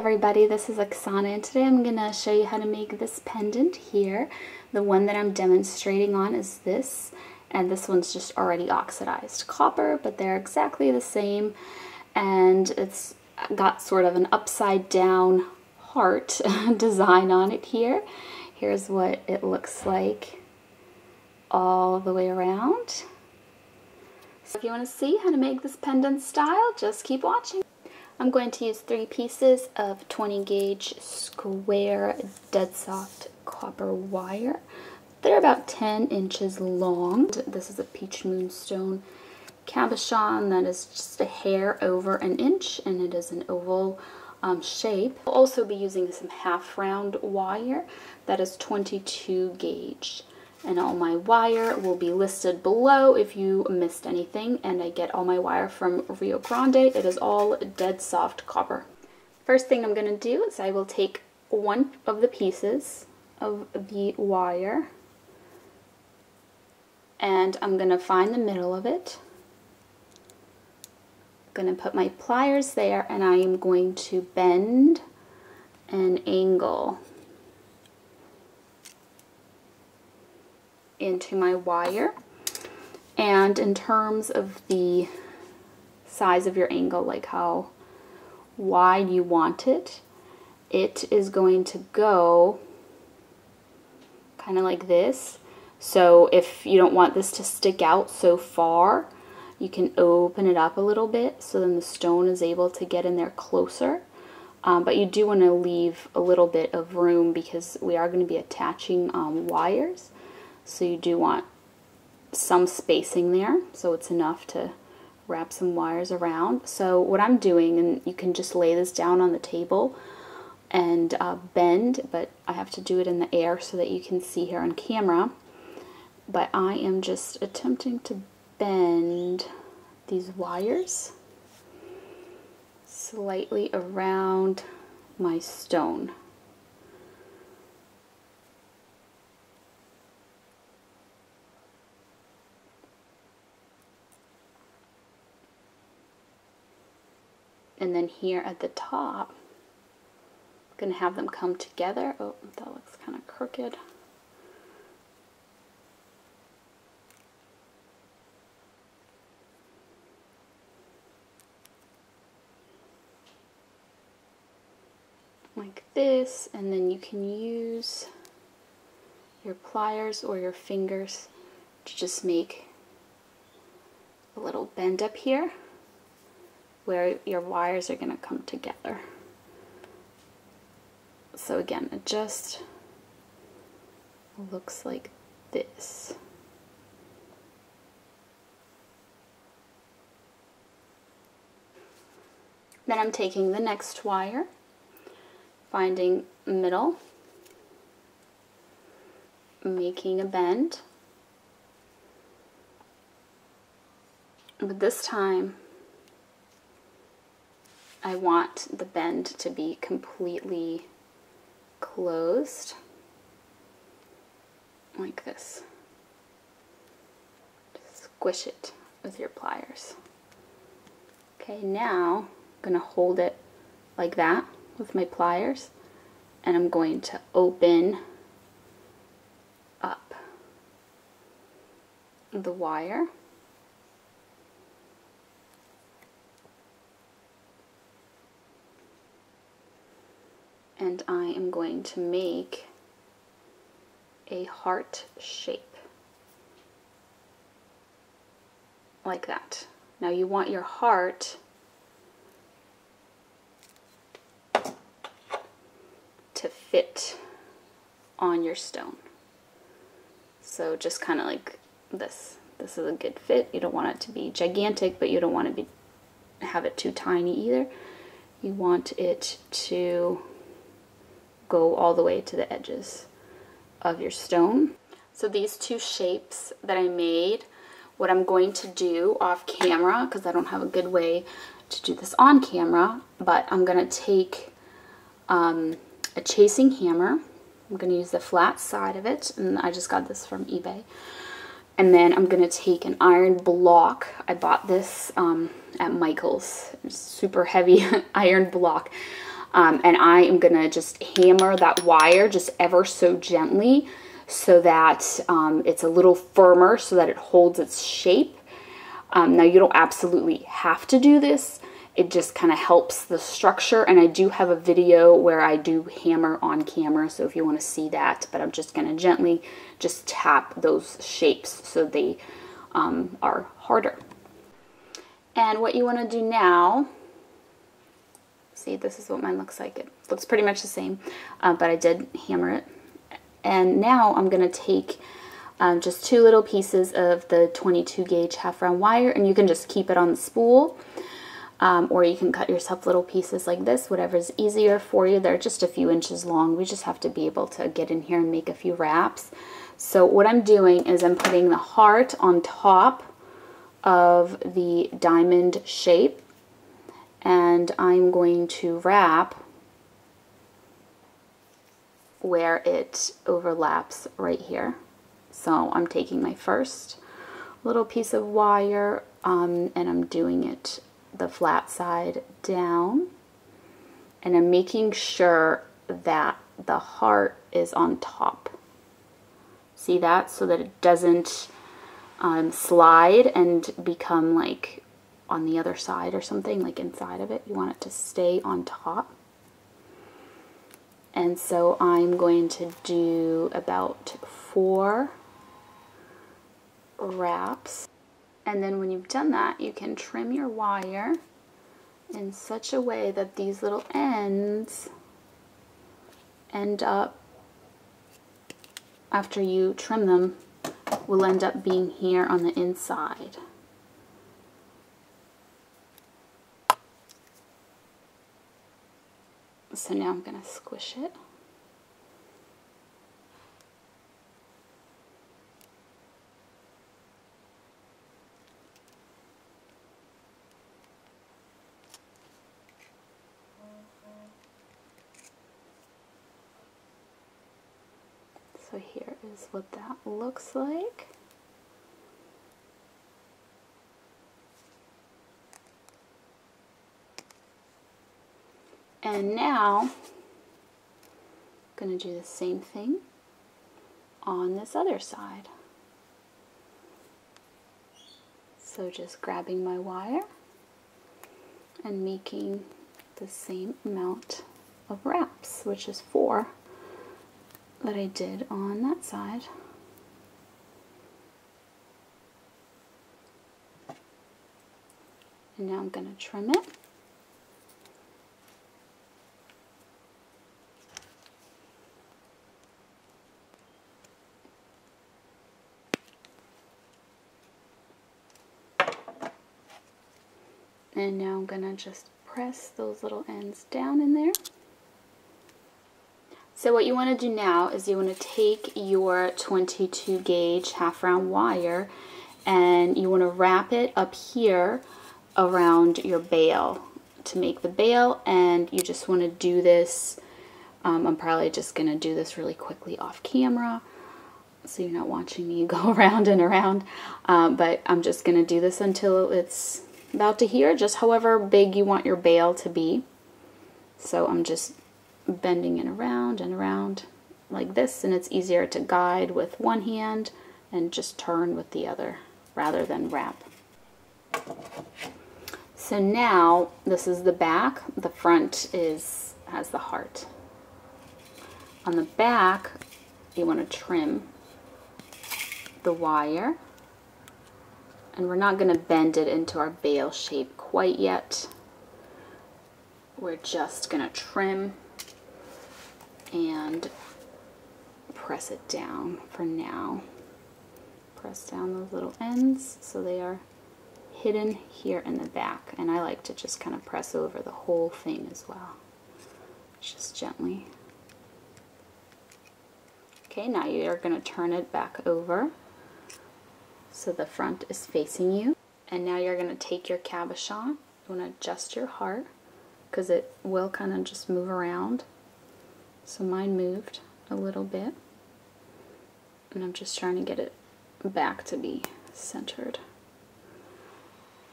Everybody, this is Oksana, and today I'm going to show you how to make this pendant here. The one that I'm demonstrating on is this, and this one's just already oxidized copper, but they're exactly the same, and it's got sort of an upside down heart design on it here. Here's what it looks like all the way around. So if you want to see how to make this pendant style, just keep watching. I'm going to use 3 pieces of 20 gauge square dead soft copper wire. They're about 10 inches long. This is a peach moonstone cabochon that is just a hair over an inch, and it is an oval shape. I'll also be using some half round wire that is 22 gauge. And all my wire will be listed below if you missed anything. And I get all my wire from Rio Grande. It is all dead soft copper. First thing I'm going to do is I will take one of the pieces of the wire and I'm going to find the middle of it. I'm going to put my pliers there and I am going to bend and angle into my wire. And in terms of the size of your angle, like how wide you want it, it is going to go kind of like this. So if you don't want this to stick out so far, you can open it up a little bit so then the stone is able to get in there closer. But you do want to leave a little bit of room because we are going to be attaching wires. So you do want some spacing there, so it's enough to wrap some wires around. So what I'm doing, and you can just lay this down on the table and bend, but I have to do it in the air so that you can see here on camera. But I am just attempting to bend these wires slightly around my stone. And then here at the top, I'm going to have them come together. Oh, that looks kind of crooked. Like this, and then you can use your pliers or your fingers to just make a little bend up here where your wires are going to come together. So again, it just looks like this. Then I'm taking the next wire, finding middle, making a bend. But this time, I want the bend to be completely closed, like this. Just squish it with your pliers. Okay, now I'm going to hold it like that with my pliers, and I'm going to open up the wire. And I am going to make a heart shape like that. Now you want your heart to fit on your stone. So just kind of like this. This is a good fit. You don't want it to be gigantic, but you don't want to have it too tiny either. You want it to go all the way to the edges of your stone. So these 2 shapes that I made, what I'm going to do off camera, because I don't have a good way to do this on camera, but I'm going to take a chasing hammer. I'm going to use the flat side of it, and I just got this from eBay. And then I'm going to take an iron block. I bought this at Michael's. It's super heavy iron block. And I am gonna just hammer that wire just ever so gently so that it's a little firmer so that it holds its shape. Now you don't absolutely have to do this. It just kind of helps the structure, and I do have a video where I do hammer on camera, so if you want to see that, but I'm just going to gently just tap those shapes so they are harder. And what you want to do now, see, this is what mine looks like. It looks pretty much the same, but I did hammer it. And now I'm going to take just 2 little pieces of the 22 gauge half round wire, and you can just keep it on the spool. Or you can cut yourself little pieces like this, whatever's easier for you. They're just a few inches long. We just have to be able to get in here and make a few wraps. So what I'm doing is I'm putting the heart on top of the diamond shape, and I'm going to wrap where it overlaps right here. So I'm taking my first little piece of wire and I'm doing it the flat side down, and I'm making sure that the heart is on top. See that? So that it doesn't slide and become like on the other side or something, like inside of it. You want it to stay on top. And so I'm going to do about 4 wraps. And then when you've done that, you can trim your wire in such a way that these little ends end up, after you trim them, will end up being here on the inside. So now I'm going to squish it. So here is what that looks like. And now I'm going to do the same thing on this other side. So just grabbing my wire and making the same amount of wraps, which is 4 that I did on that side. And now I'm going to trim it. And now I'm going to just press those little ends down in there. So what you want to do now is you want to take your 22 gauge half round wire and you want to wrap it up here around your bail to make the bail, and you just want to do this. I'm probably just going to do this really quickly off camera so you're not watching me go around and around, but I'm just going to do this until it's about to here, just however big you want your bail to be. So I'm just bending it around and around like this, and it's easier to guide with one hand and just turn with the other rather than wrap. So now this is the back, the front has the heart. On the back you want to trim the wire, and we're not going to bend it into our bail shape quite yet. We're just going to trim and press it down for now. Press down those little ends so they are hidden here in the back, and I like to just kind of press over the whole thing as well, just gently. Okay, now you're going to turn it back over so the front is facing you, and now you're going to take your cabochon. You want to adjust your heart because it will kind of just move around. So mine moved a little bit, and I'm just trying to get it back to be centered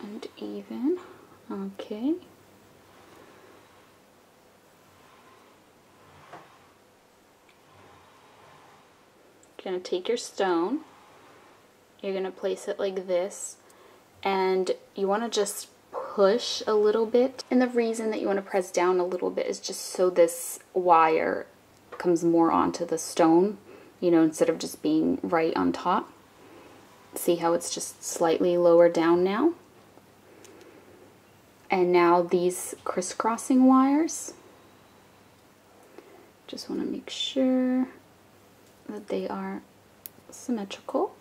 and even. Okay. You're going to take your stone, you're going to place it like this, and you want to just push a little bit. And the reason that you want to press down a little bit is just so this wire comes more onto the stone, you know, instead of just being right on top. See how it's just slightly lower down now? And now these crisscrossing wires, just want to make sure that they are symmetrical.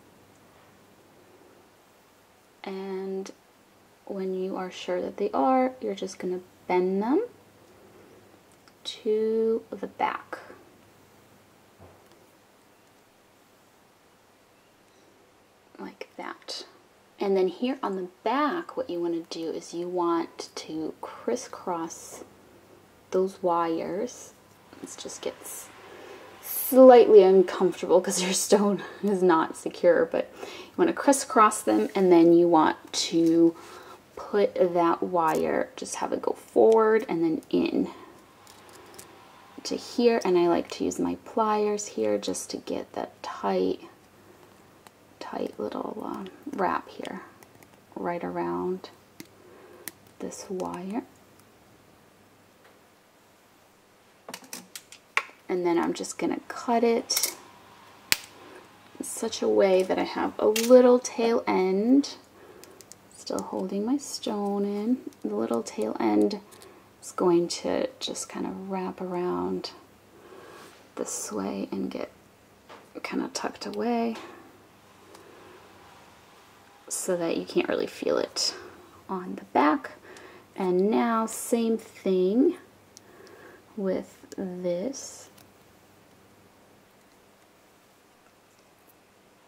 And when you are sure that they are, you're just going to bend them to the back. Like that. And then here on the back, what you want to do is you want to crisscross those wires. This just gets slightly uncomfortable because your stone is not secure, but you want to crisscross them, and then you want to put that wire, just have it go forward and then in to here. And I like to use my pliers here just to get that tight little wrap here right around this wire. And then I'm just going to cut it in such a way that I have a little tail end, still holding my stone in. The little tail end is going to just kind of wrap around this way and get kind of tucked away, so that you can't really feel it on the back. And now same thing with this.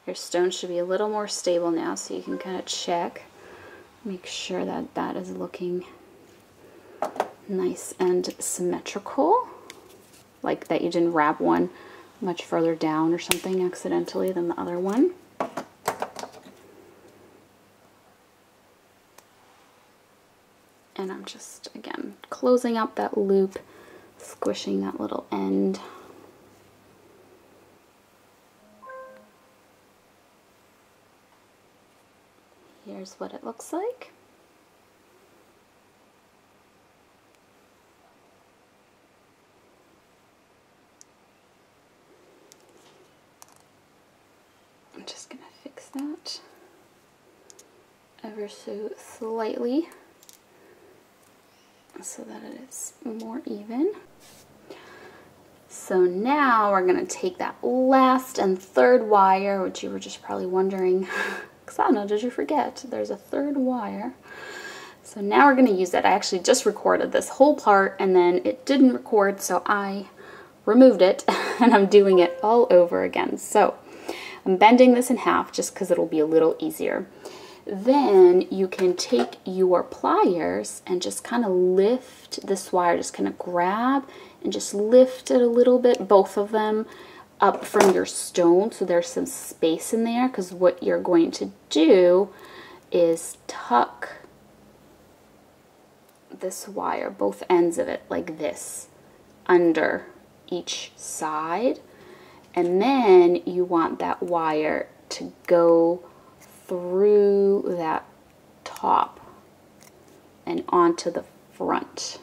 Your stone should be a little more stable now, so you can kind of check, make sure that that is looking nice and symmetrical, like that you didn't wrap one much further down or something accidentally than the other one. And I'm just, again, closing up that loop, squishing that little end. Here's what it looks like. I'm just going to fix that ever so slightly, so that it is more even. So now we're going to take that last and third wire, which you were just probably wondering, Xana, did you forget? There's a third wire. So now we're going to use it. I actually just recorded this whole part and then it didn't record, so I removed it and I'm doing it all over again. So I'm bending this in half just because it'll be a little easier. Then you can take your pliers and just kind of lift this wire, just kind of grab and just lift it a little bit, both of them up from your stone, so there's some space in there, because what you're going to do is tuck this wire, both ends of it, like this, under each side, and then you want that wire to go through that top and onto the front.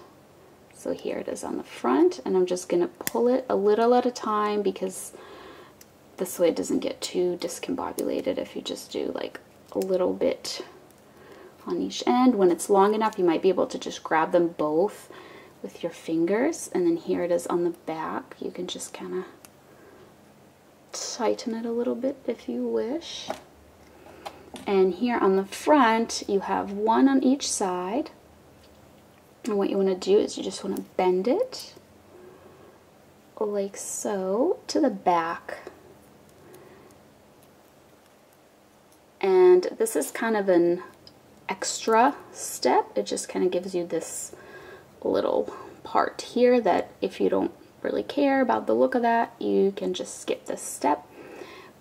So here it is on the front, and I'm just going to pull it a little at a time, because this way it doesn't get too discombobulated if you just do like a little bit on each end. When it's long enough, you might be able to just grab them both with your fingers, and then here it is on the back. You can just kind of tighten it a little bit if you wish. And here on the front, you have one on each side. And what you want to do is you just want to bend it like so to the back. And this is kind of an extra step. It just kind of gives you this little part here that if you don't really care about the look of that, you can just skip this step.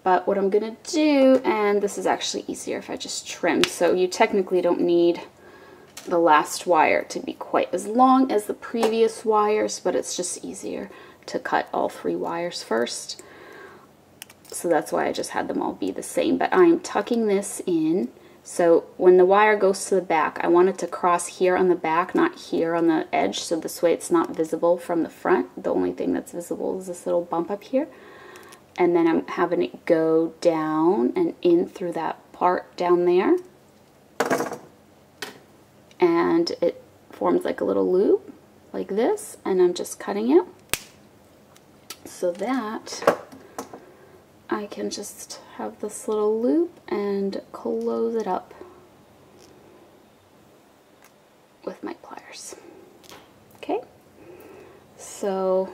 But what I'm going to do, and this is actually easier if I just trim, so you technically don't need the last wire to be quite as long as the previous wires, but it's just easier to cut all 3 wires first. So that's why I just had them all be the same. But I'm tucking this in. So when the wire goes to the back, I want it to cross here on the back, not here on the edge. So this way it's not visible from the front. The only thing that's visible is this little bump up here. And then I'm having it go down and in through that part down there. And it forms like a little loop like this. And I'm just cutting it so that I can just have this little loop and close it up with my pliers. Okay, so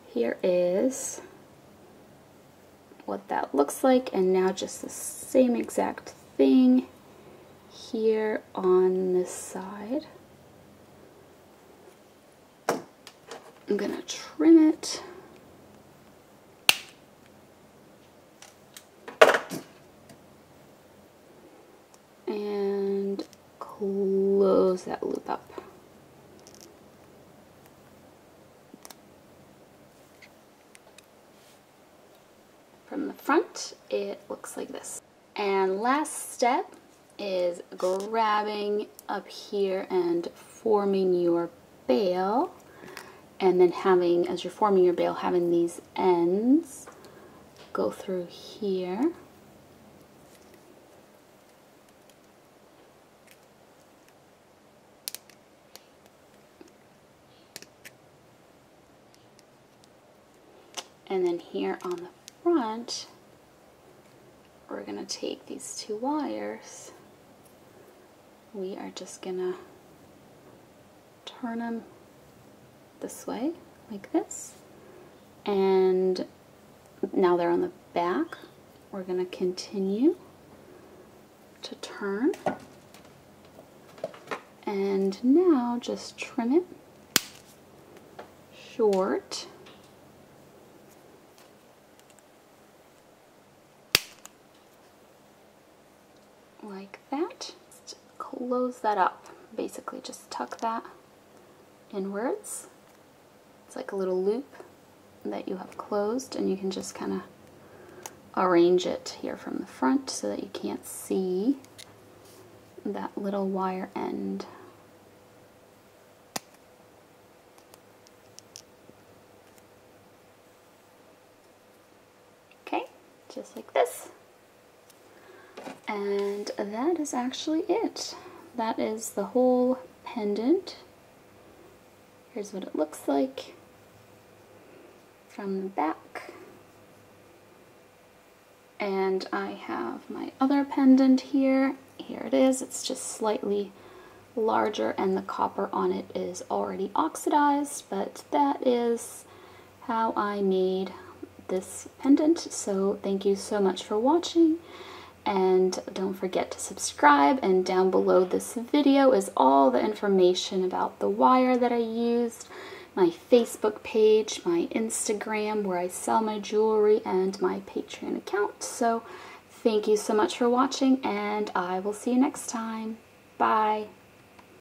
here is what that looks like, and now just the same exact thing here on this side. I'm gonna trim it. And close that loop up. From the front, it looks like this. And last step is grabbing up here and forming your bail. And then having, as you're forming your bail, having these ends go through here. And then here on the front, we're going to take these two wires. We are just going to turn them this way, like this. And now they're on the back. We're going to continue to turn. And now just trim it short. Like that. Just close that up. Basically just tuck that inwards. It's like a little loop that you have closed, and you can just kind of arrange it here from the front so that you can't see that little wire end. Okay, just like this. And that is actually it. That is the whole pendant. Here's what it looks like from the back. And I have my other pendant here. Here it is. It's just slightly larger and the copper on it is already oxidized, but that is how I made this pendant. So thank you so much for watching. And don't forget to subscribe, and down below this video is all the information about the wire that I used, my Facebook page, my Instagram where I sell my jewelry, and my Patreon account. So thank you so much for watching, and I will see you next time. Bye.